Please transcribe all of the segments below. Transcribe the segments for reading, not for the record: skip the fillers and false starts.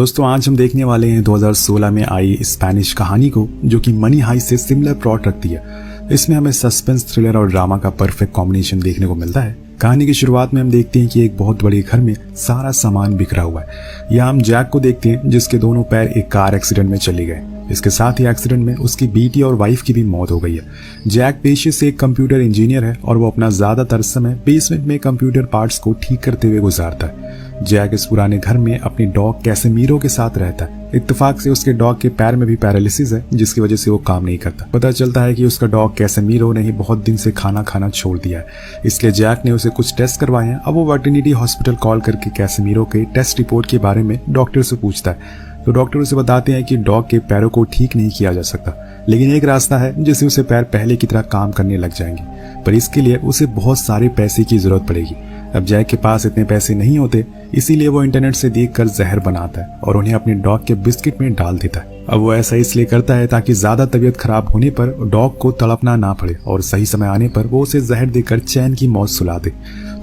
दोस्तों आज हम देखने वाले हैं 2016 में आई स्पेनिश कहानी को, जो कि मनी हाइस्ट से सिमिलर प्लॉट रखती है। इसमें हमें सस्पेंस, थ्रिलर और ड्रामा का परफेक्ट कॉम्बिनेशन देखने को मिलता है। कहानी की शुरुआत में हम देखते हैं कि एक बहुत बड़े घर में सारा सामान बिखरा हुआ है। यहाँ हम जैक को देखते हैं जिसके दोनों पैर एक कार एक्सीडेंट में चले गए। इसके साथ ही एक्सीडेंट में उसकी बेटी और वाइफ की भी मौत हो गई है। जैक पेशे से एक कंप्यूटर इंजीनियर है और वो अपना ज्यादातर समय बेसमेंट में कंप्यूटर पार्ट्स को ठीक करते हुए गुजारता है। जैक इस पुराने घर में अपनी डॉग कैसेमीरो के साथ रहता है। इत्तेफाक से उसके डॉग के पैर में भी पैरालिसिस है, जिसकी वजह से वो काम नहीं करता। पता चलता है कि उसका डॉग कैसेमीरो ने ही बहुत दिन से खाना खाना छोड़ दिया है, इसलिए जैक ने उसे कुछ टेस्ट करवाए हैं। अब वो वेटरनिटी हॉस्पिटल कॉल करके कैसेमीरो के टेस्ट रिपोर्ट के बारे में डॉक्टर से पूछता है। तो डॉक्टर उसे बताते हैं कि डॉग के पैरों को ठीक नहीं किया जा सकता, लेकिन एक रास्ता है जिससे उसे पैर पहले की तरह काम करने लग जाएंगे, पर इसके लिए उसे बहुत सारे पैसे की जरूरत पड़ेगी। अब जैक के पास इतने पैसे नहीं होते, इसीलिए वो इंटरनेट से देखकर जहर बनाता है और उन्हें अपने डॉग के बिस्किट में डाल देता है। अब वो ऐसा इसलिए करता है ताकि ज्यादा तबीयत खराब होने पर डॉग को तड़पना ना पड़े और सही समय आने पर वो उसे जहर देकर चैन की मौत सुला दे।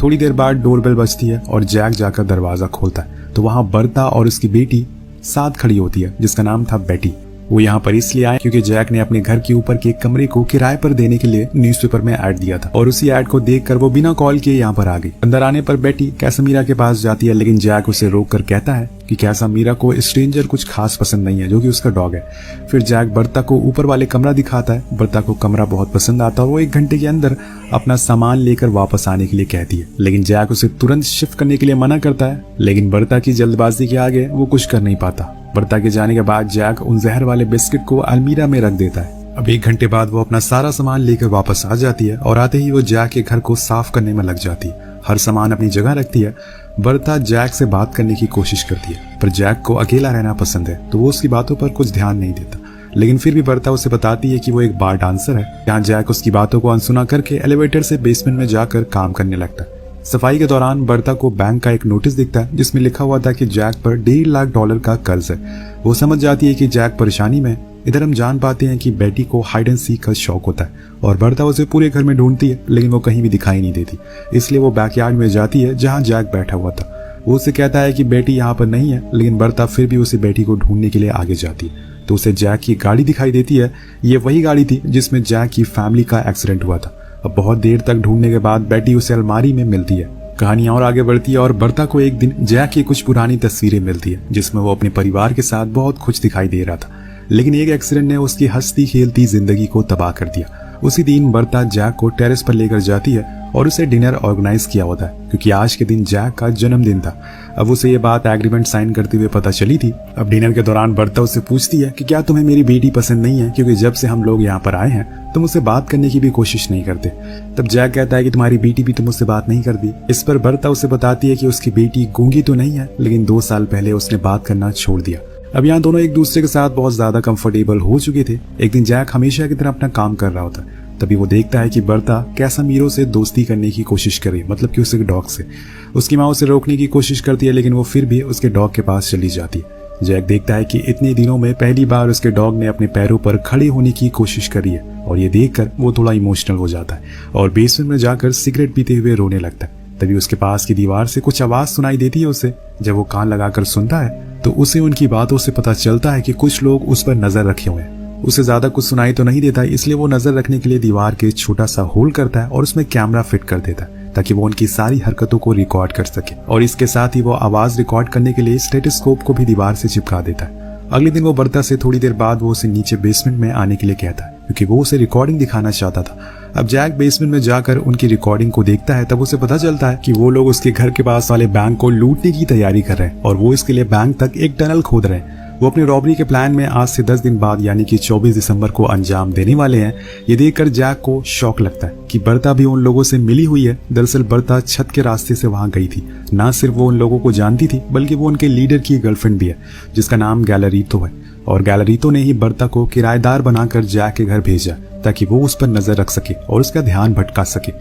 थोड़ी देर बाद डोरबेल बजती है और जैक जाकर दरवाजा खोलता है तो वहां बर्ता और उसकी बेटी साथ खड़ी होती है, जिसका नाम था बेटी। वो यहाँ पर इसलिए आए क्योंकि जैक ने अपने घर के ऊपर के एक कमरे को किराए पर देने के लिए न्यूज़पेपर में ऐड दिया था और उसी ऐड को देखकर वो बिना कॉल किए यहाँ पर आ गई। अंदर आने पर बेटी कैसेमीरा के पास जाती है, लेकिन जैक उसे रोककर कहता है कि कैसेमीरा को स्ट्रेंजर कुछ खास पसंद नहीं है, जो कि उसका डॉग है। फिर जैक बर्ता को ऊपर वाले कमरा दिखाता है। बर्ता को कमरा बहुत पसंद आता है और वो 1 घंटे के अंदर अपना सामान लेकर वापस आने के लिए कहती है, लेकिन जैक उसे तुरंत शिफ्ट करने के लिए मना करता है। लेकिन बर्ता की जल्दबाजी के आगे वो कुछ कर नहीं पाता। बर्ता के जाने के बाद जैक उन जहर वाले बिस्किट को अलमीरा में रख देता है। अब 1 घंटे बाद वो अपना सारा सामान लेकर वापस आ जाती है और आते ही वो जैक के घर को साफ करने में लग जाती है। हर सामान अपनी जगह रखती है। बर्ता जैक से बात करने की कोशिश करती है, पर जैक को अकेला रहना पसंद है तो वो उसकी बातों पर कुछ ध्यान नहीं देता। लेकिन फिर भी बर्ता उसे बताती है कि वो एक बार डांसर है। यहाँ जैक उसकी बातों को अनसुना करके एलिवेटर से बेसमेंट में जाकर काम करने लगता है। सफाई के दौरान बर्ता को बैंक का एक नोटिस दिखता है जिसमें लिखा हुआ था कि जैक पर $1.5 लाख का कर्ज है। वो समझ जाती है कि जैक परेशानी में। इधर हम जान पाते हैं कि बेटी को हाइड एंड सीक का शौक होता है और बर्ता उसे पूरे घर में ढूंढती है, लेकिन वो कहीं भी दिखाई नहीं देती। इसलिए वो बैकयार्ड में जाती है जहाँ जैक बैठा हुआ था। वो उसे कहता है कि बेटी यहाँ पर नहीं है, लेकिन बर्ता फिर भी उसे बेटी को ढूंढने के लिए आगे जाती है तो उसे जैक की गाड़ी दिखाई देती है। ये वही गाड़ी थी जिसमें जैक की फैमिली का एक्सीडेंट हुआ था। अब बहुत देर तक ढूंढने के बाद बेटी उसे अलमारी में मिलती है। कहानी और आगे बढ़ती है और बर्ता को एक दिन जैक की कुछ पुरानी तस्वीरें मिलती है जिसमें वो अपने परिवार के साथ बहुत खुश दिखाई दे रहा था, लेकिन एक एक्सीडेंट ने उसकी हंसती खेलती जिंदगी को तबाह कर दिया। उसी दिन बर्ता जैक को टेरेस पर लेकर जाती है और उसे डिनर ऑर्गेनाइज किया होता है क्योंकि आज के दिन जैक का जन्मदिन था। अब उसे ये बात एग्रीमेंट साइन करते हुए पता चली थी। अब डिनर के दौरान बर्ता उससे पूछती है कि क्या तुम्हें मेरी बेटी पसंद नहीं है, क्योंकि जब से हम लोग यहाँ पर आए हैं तुम उससे बात करने की भी कोशिश नहीं करते। तब जैक कहता है कि तुम्हारी बेटी भी तुम उससे बात नहीं करती। इस पर बर्ता उसे बताती है कि उसकी बेटी गूंगी तो नहीं है, लेकिन 2 साल पहले उसने बात करना छोड़ दिया। अब यहाँ दोनों एक दूसरे के साथ बहुत ज्यादा कंफर्टेबल हो चुके थे। एक दिन जैक हमेशा की तरह अपना काम कर रहा होता है, तभी वो देखता है कि बर्ता कैसेमीरो से दोस्ती करने की कोशिश कर रही है, मतलब कि उसके डॉग से। उसकी माँ उसे रोकने की कोशिश करती है, लेकिन वो फिर भी उसके डॉग के पास चली जाती है। जैक देखता है कि इतने दिनों में पहली बार उसके डॉग ने अपने पैरों पर खड़े होने की कोशिश करी है और ये देखकर वो थोड़ा इमोशनल हो जाता है और बेसमेंट में जाकर सिगरेट पीते हुए रोने लगता है। तभी उसके पास की दीवार से कुछ आवाज सुनाई देती है उसे। जब वो कान लगाकर सुनता है तो उसे उनकी बातों से पता चलता है कि कुछ लोग उस पर नजर रखे हुए हैं। उसे ज्यादा कुछ सुनाई तो नहीं देता, इसलिए वो नजर रखने के लिए दीवार के छोटा सा होल करता है और उसमें कैमरा फिट कर देता है ताकि वो उनकी सारी हरकतों को रिकॉर्ड कर सके। और इसके साथ ही वो आवाज रिकॉर्ड करने के लिए स्टेथोस्कोप को भी दीवार से चिपका देता है। अगले दिन वो बर्ता से थोड़ी देर बाद वो उसे नीचे बेसमेंट में आने के लिए कहता है क्योंकि वो उसे रिकॉर्डिंग दिखाना चाहता था। अब जैक बेसमेंट में जाकर उनकी रिकॉर्डिंग को देखता है, तब उसे पता चलता है कि वो लोग उसके घर के पास वाले बैंक को लूटने की तैयारी कर रहे हैं और वो इसके लिए बैंक तक एक टनल खोद रहे हैं। वो अपने रॉबरी के प्लान में आज से 10 दिन बाद यानी कि 24 दिसंबर को अंजाम देने वाले हैं। ये देखकर जैक को शौक लगता है कि बर्ता भी उन लोगों से मिली हुई है। दरअसल बर्ता छत के रास्ते से वहां गई थी। ना सिर्फ वो उन लोगों को जानती थी, बल्कि वो उनके लीडर की गर्लफ्रेंड भी है जिसका नाम गैलरीतो है और गैलरीतो ने ही बर्ता को किराएदार बनाकर जैक के घर भेजा ताकि वो उस पर नजर रख सके और उसका ध्यान भटका सके।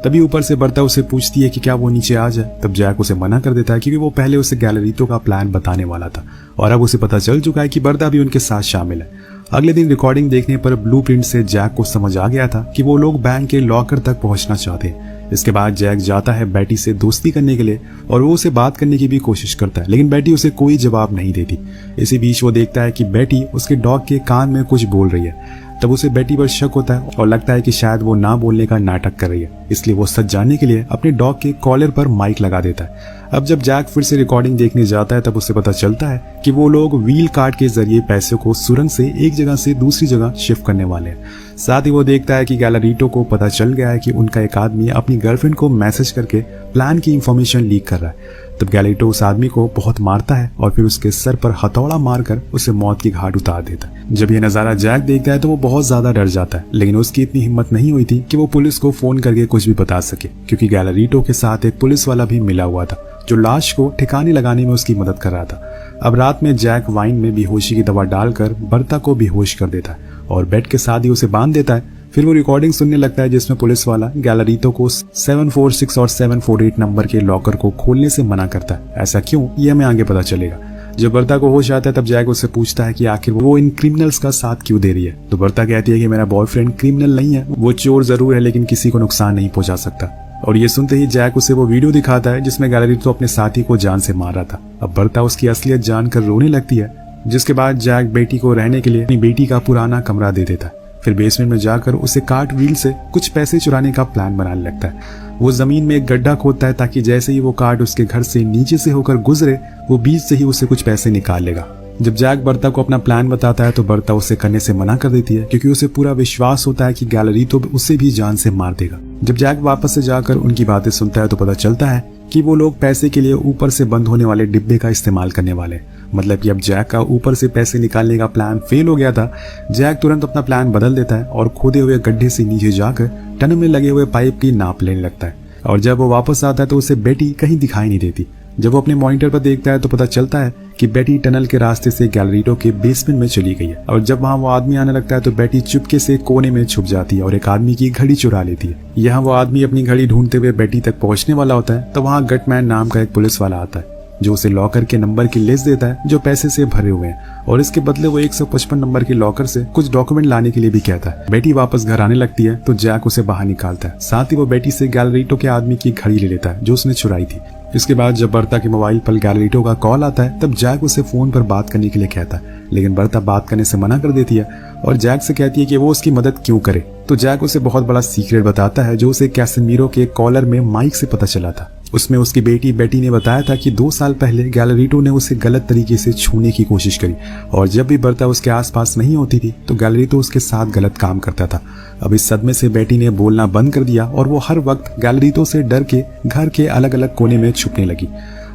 तभी ऊपर से बर्ता उसे पूछती है कि क्या वो नीचे आ जाए। तब जैक उसे मना कर देता है क्योंकि वो पहले उसे गैलरीतो का प्लान बताने वाला था और अब उसे पता चल चुका है कि बर्ता भी उनके साथ शामिल है। अगले दिन रिकॉर्डिंग देखने पर ब्लूप्रिंट से जैक को समझ आ गया था कि वो लोग बैंक के लॉकर तक पहुंचना चाहते हैं। इसके बाद जैक जाता है बेटी से दोस्ती करने के लिए और वो उसे बात करने की भी कोशिश करता है, लेकिन बेटी उसे कोई जवाब नहीं देती। इसी बीच वो देखता है कि बेटी उसके डॉग के कान में कुछ बोल रही है। तब उसे बेटी पर शक होता है और लगता है कि शायद वो ना बोलने का नाटक कर रही है, इसलिए वो सच जानने के लिए अपने डॉग के कॉलर पर माइक लगा देता है। अब जब जैक फिर से रिकॉर्डिंग देखने जाता है तब उसे पता चलता है कि वो लोग व्हील कार्ड के जरिए पैसे को सुरंग से एक जगह से दूसरी जगह शिफ्ट करने वाले हैं। साथ ही वो देखता है कि गैलरीटो को पता चल गया है कि उनका एक आदमी अपनी गर्लफ्रेंड को मैसेज करके प्लान की इंफॉर्मेशन लीक कर रहा है। तब गैलरीटो उस आदमी को बहुत मारता है और फिर उसके सर पर हथौड़ा मारकर उसे मौत की घाट उतार देता है। जब ये नजारा जैक देखता है तो वो बहुत ज्यादा डर जाता है, लेकिन उसकी इतनी हिम्मत नहीं हुई थी कि वो पुलिस को फोन करके कुछ भी बता सके, क्योंकि गैलरीटो के साथ एक पुलिस वाला भी मिला हुआ था जो लाश को ठिकाने लगाने में उसकी मदद कर रहा था। अब रात में जैक वाइन में बेहोशी की दवा डालकर बर्ता को बेहोश कर देता है और बेड के साथ ही उसे बांध देता है। फिर वो रिकॉर्डिंग सुनने लगता है जिसमें पुलिस वाला गैलरीटो को 746 और 748 नंबर के लॉकर को खोलने से मना करता है। ऐसा क्यों, ये हमें आगे पता चलेगा। जब बर्ता को होश आता है तब जैक उससे पूछता है कि आखिर वो इन क्रिमिनल्स का साथ क्यों दे रही है। तो बर्ता कहती है कि मेरा बॉयफ्रेंड क्रिमिनल नहीं है, वो चोर जरूर है लेकिन किसी को नुकसान नहीं पहुंचा सकता। और ये सुनते ही जैक उसे वो वीडियो दिखाता है जिसमें गैलरीटो अपने साथी को जान से मार रहा था। अब बर्ता उसकी असलियत जानकर रोने लगती है, जिसके बाद जैक बेटी को रहने के लिए अपनी बेटी का पुराना कमरा दे देता है। फिर बेसमेंट में जाकर उसे कार्ट व्हील से कुछ पैसे चुराने का प्लान बनाने लगता है। वो जमीन में एक गड्ढा खोदता है ताकि जैसे ही वो कार्ट उसके घर से नीचे से होकर गुजरे वो बीच से ही उसे कुछ पैसे निकाल लेगा। जब जैक बर्ता को अपना प्लान बताता है तो बर्ता उसे करने से मना कर देती है, क्योंकि उसे पूरा विश्वास होता है कि गैलरीटो उसे भी जान से मार देगा। जब जैक वापस से जाकर उनकी बातें सुनता है तो पता चलता है कि वो लोग पैसे के लिए ऊपर से बंद होने वाले डिब्बे का इस्तेमाल करने वाले। मतलब कि अब जैक का ऊपर से पैसे निकालने का प्लान फेल हो गया था। जैक तुरंत अपना प्लान बदल देता है और खोदे हुए गड्ढे से नीचे जाकर टनल में लगे हुए पाइप की नाप लेने लगता है। और जब वो वापस आता है तो उसे बेटी कहीं दिखाई नहीं देती। जब वो अपने मॉनिटर पर देखता है तो पता चलता है कि बेटी टनल के रास्ते से गैलरीटो के बेसमेंट में चली गई है। और जब वहाँ वो आदमी आने लगता है तो बेटी चुपके से कोने में छुप जाती है और एक आदमी की घड़ी चुरा लेती है। यहाँ वो आदमी अपनी घड़ी ढूंढते हुए बेटी तक पहुंचने वाला होता है तो वहाँ गटमैन नाम का एक पुलिस वाला आता है जो उसे लॉकर के नंबर की लिस्ट देता है जो पैसे से भरे हुए हैं, और इसके बदले वो 155 नंबर के लॉकर से कुछ डॉक्यूमेंट लाने के लिए भी कहता है। बेटी वापस घर आने लगती है तो जैक उसे बाहर निकालता है। साथ ही वो बेटी से गैलरीटो के आदमी की घड़ी ले लेता है जो उसने चुराई थी। इसके बाद जब बर्ता के मोबाइल पर गैलरीटो का कॉल आता है तब जैक उसे फोन पर बात करने के लिए कहता है, लेकिन बर्ता बात करने से मना कर देती है और जैक से कहती है कि वो उसकी मदद क्यों करे। तो जैक उसे बहुत बड़ा सीक्रेट बताता है जो उसे कैसेमीरो के कॉलर में माइक से पता चला था। उसमें उसकी बेटी बेटी ने बताया था कि 2 साल पहले गैलरीटो ने उसे गलत तरीके से छूने की कोशिश करी और जब भी बर्ता उसके आसपास नहीं होती थी तो गैलरीटो उसके साथ गलत काम करता था। अब इस सदमे से बेटी ने बोलना बंद कर दिया और वो हर वक्त गैलरीटो से डर के घर के अलग अलग कोने में छुपने लगी।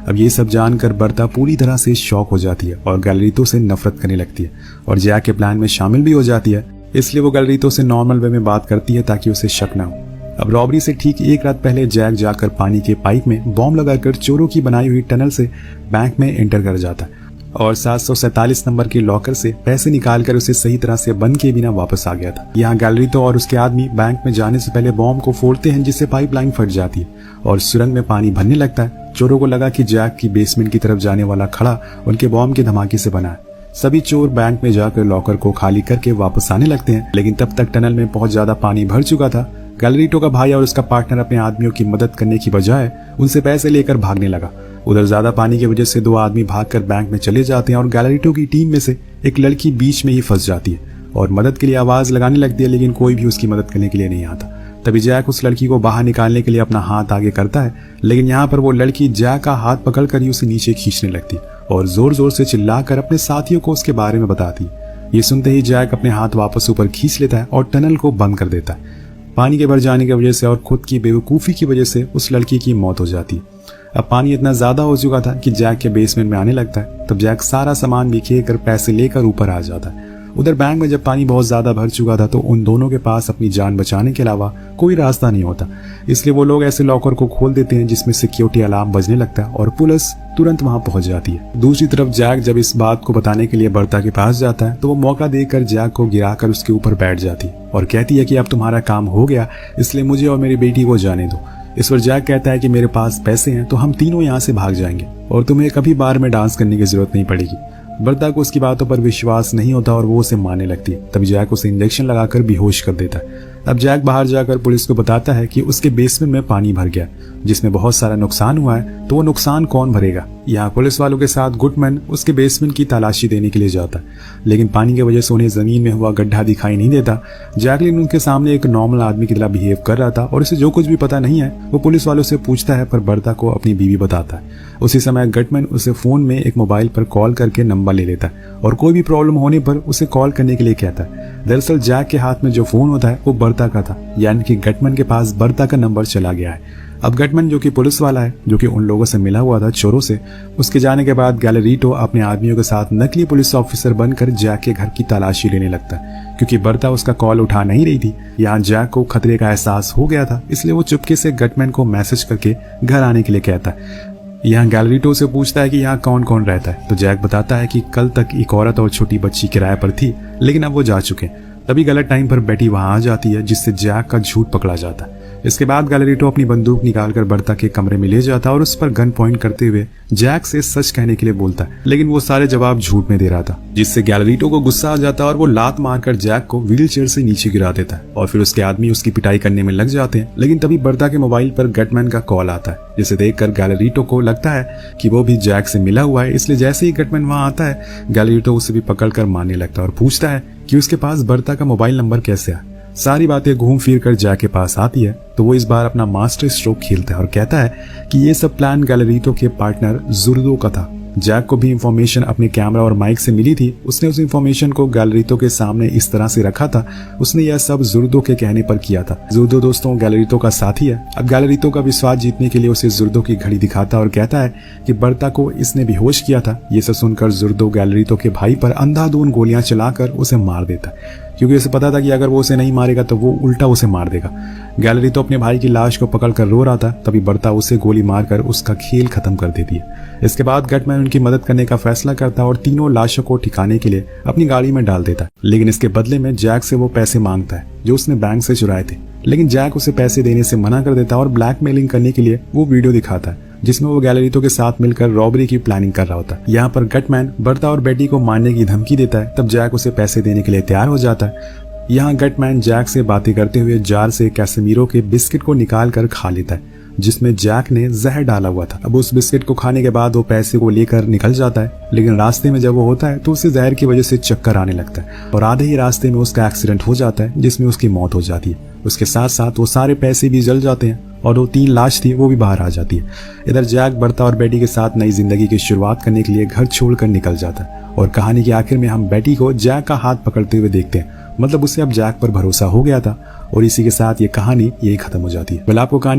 अब ये सब जानकर बर्ता पूरी तरह से शॉक हो जाती है और गैलरीटो से नफरत करने लगती है और जैक के प्लान में शामिल भी हो जाती है। इसलिए वो गैलरीटो से नॉर्मल वे में बात करती है ताकि उसे शक ना हो। अब रॉबरी से ठीक एक रात पहले जैक जाकर पानी के पाइप में बॉम्ब लगाकर चोरों की बनाई हुई टनल से बैंक में एंटर कर जाता है और 747 नंबर के लॉकर से पैसे निकालकर उसे सही तरह से बंद किए बिना वापस आ गया था। यहाँ गैलरीटो और उसके आदमी बैंक में जाने से पहले बॉम्ब को फोड़ते हैं जिससे पाइपलाइन फट जाती है और सुरंग में पानी भरने लगता है। चोरों को लगा कि जैक की बेसमेंट की तरफ जाने वाला खड़ा उनके बॉम्ब के धमाके से बना है। सभी चोर बैंक में जाकर लॉकर को खाली करके वापस आने लगते हैं, लेकिन तब तक टनल में बहुत ज्यादा पानी भर चुका था। गैलरीटो का भाई और उसका पार्टनर अपने आदमियों की मदद करने की बजाय उनसे पैसे लेकर भागने लगा। उधर ज्यादा पानी की वजह से 2 आदमी भागकर बैंक में चले जाते हैं और गैलरीटो की टीम में से एक लड़की बीच में ही फंस जाती है और मदद के लिए आवाज लगाने लगती है, लेकिन कोई भी उसकी मदद करने के लिए नहीं आता। तभी जैक उस लड़की को बाहर निकालने के लिए अपना हाथ आगे करता है, लेकिन यहाँ पर वो लड़की जैक का हाथ पकड़कर ही उसे नीचे खींचने लगती है और जोर जोर से चिल्लाकर अपने साथियों को उसके बारे में बताती है। ये सुनते ही जैक अपने हाथ वापस ऊपर खींच लेता है और टनल को बंद कर देता है। पानी के भर जाने की वजह से और खुद की बेवकूफ़ी की वजह से उस लड़की की मौत हो जाती है। अब पानी इतना ज्यादा हो चुका था कि जैक के बेसमेंट में आने लगता है। तब जैक सारा सामान बिखेर कर पैसे लेकर ऊपर आ जाता है। उधर बैंक में जब पानी बहुत ज्यादा भर चुका था तो उन दोनों के पास अपनी जान बचाने के अलावा कोई रास्ता नहीं होता, इसलिए वो लोग ऐसे लॉकर को खोल देते हैं जिसमें सिक्योरिटी अलार्म बजने लगता है और पुलिस तुरंत वहां पहुंच जाती है। दूसरी तरफ जैक जब इस बात को बताने के लिए बर्ता के पास जाता है तो वो मौका देकर जैक को गिराकर उसके ऊपर बैठ जाती है और कहती है कि अब तुम्हारा काम हो गया, इसलिए मुझे और मेरी बेटी को जाने दो। इस पर जैक कहता है कि मेरे पास पैसे हैं तो हम तीनों यहाँ से भाग जाएंगे और तुम्हें कभी बार में डांस करने की जरूरत नहीं पड़ेगी। बर्ता को उसकी बातों पर विश्वास नहीं होता और वो उसे मारने लगती है। तभी जैक उसे इंजेक्शन लगाकर बेहोश कर देता है। अब जैक बाहर जाकर पुलिस को बताता है कि उसके बेसमेंट में पानी भर गया, जिसमें बहुत सारा नुकसान हुआ है, तो वो नुकसान कौन भरेगा। यहाँ पुलिस वालों के साथ गुडमैन उसके बेसमेंट की तलाशी देने के लिए जाता है, लेकिन पानी की वजह से उन्हें जमीन में हुआ गड्ढा दिखाई नहीं देता। जैकलिन उनके सामने एक नॉर्मल आदमी की तरह बिहेव कर रहा था और उसे जो कुछ भी पता नहीं है वो पुलिस वालों से पूछता है, पर बर्ता को अपनी बीवी बताता है। उसी समय गटमैन उसे फोन में एक मोबाइल पर कॉल करके नंबर ले लेता है और कोई भी प्रॉब्लम होने पर उसे कॉल करने के लिए कहता है। दरअसल जैक के हाथ में जो फोन होता है वो बर्ता का था, यानी कि गटमैन के पास बर्ता का नंबर चला गया है। अब गटमैन जो कि पुलिस वाला है, जो कि उन लोगों से मिला हुआ था चोरों से, उसके जाने के बाद गैलरीटो अपने आदमियों के साथ नकली पुलिस ऑफिसर बनकर जैक के घर की तलाशी लेने लगता है। क्योंकि बर्ता उसका कॉल उठा नहीं रही थी, यहाँ जैक को खतरे का एहसास हो गया था, इसलिए वो चुपके से गटमैन को मैसेज करके घर आने के लिए कहता है। यहाँ गैलरीटो से पूछता है कि यहाँ कौन कौन रहता है, तो जैक बताता है कि कल तक एक औरत और छोटी बच्ची किराए पर थी, लेकिन अब वो जा चुके। तभी गलत टाइम पर बेटी वहां आ जाती है, जिससे जैक का झूठ पकड़ा जाता है। इसके बाद गैलरीटो अपनी बंदूक निकालकर बर्ता के कमरे में ले जाता और उस पर गन पॉइंट करते हुए जैक से सच कहने के लिए बोलता है, लेकिन वो सारे जवाब झूठ में दे रहा था, जिससे गैलरीटो को गुस्सा आ जाता है और वो लात मारकर जैक को व्हील चेयर से नीचे गिरा देता है और फिर उसके आदमी उसकी पिटाई करने में लग जाते हैं। लेकिन तभी बर्ता के मोबाइल पर गटमैन का कॉल आता है, जिसे देखकर गैलरीटो को लगता है कि वो भी जैक से मिला हुआ है, इसलिए जैसे ही गटमैन वहां आता है गैलरीटो उसे भी पकड़कर मारने लगता है और पूछता है कि उसके पास बर्ता का मोबाइल नंबर कैसे है। सारी बातें घूम फिर कर जैक के पास आती है, तो वो इस बार अपना मास्टर स्ट्रोक खेलता है और कहता है कि ये सब प्लान गैलरीटो के पार्टनर जुर्दो का था। जैक को भी इंफॉर्मेशन अपने कैमरा और माइक से मिली थी। उसने उस इंफॉर्मेशन को गैलरीटो के सामने इस तरह से रखा था, उसने यह सब जुर्दो के कहने पर किया था। जुर्दो दोस्तों गैलरीटो का साथी है। अब गैलरीटो का विश्वास जीतने के लिए उसे जुर्दो की घड़ी दिखाता और कहता है कि बर्ता को इसने बेहोश किया था। ये सब सुनकर जुर्दो गैलरीटो के भाई पर अंधाधुंध गोलियां चलाकर उसे मार देता है, क्योंकि उसे पता था कि अगर वो उसे नहीं मारेगा तो वो उल्टा उसे मार देगा। गैलरीटो अपने भाई की लाश को पकड़कर रो रहा था, तभी बर्ता उसे गोली मारकर उसका खेल खत्म कर देती है। इसके बाद गटमैन उनकी मदद करने का फैसला करता है और तीनों लाशों को ठिकाने के लिए अपनी गाड़ी में डाल देता है, लेकिन इसके बदले में जैक से वो पैसे मांगता है जो उसने बैंक से चुराए थे। लेकिन जैक उसे पैसे देने से मना कर देता है और ब्लैकमेलिंग करने के लिए वो वीडियो दिखाता है, जिसमें वो गैलरीटो के साथ मिलकर रॉबरी की प्लानिंग कर रहा होता है। यहाँ पर गटमैन बर्ता और बेटी को मारने की धमकी देता है, तब जैक उसे पैसे देने के लिए तैयार हो जाता है। यहाँ गटमैन जैक से बातें करते हुए जार से कैसेमीरो के बिस्किट को निकाल कर खा लेता है, जिसमें जैक ने जहर डाला हुआ था। अब उस बिस्किट को खाने के बाद वो पैसे को लेकर निकल जाता है, लेकिन रास्ते में जब वो होता है तो उसे जहर की वजह से चक्कर आने लगता है और आधे ही रास्ते में उसका एक्सीडेंट हो जाता है, जिसमें उसकी मौत हो जाती है। उसके साथ साथ वो सारे पैसे भी जल जाते हैं और वो 3 लाश थी वो भी बाहर आ जाती है। इधर जैक बर्ता और बेटी के साथ नई जिंदगी की शुरुआत करने के लिए घर छोड़कर निकल जाता है और कहानी के आखिर में हम बेटी को जैक का हाथ पकड़ते हुए देखते हैं। मतलब उसे अब जैक पर भरोसा हो गया था और इसी के साथ ये कहानी यही खत्म हो जाती है। आपको कहानी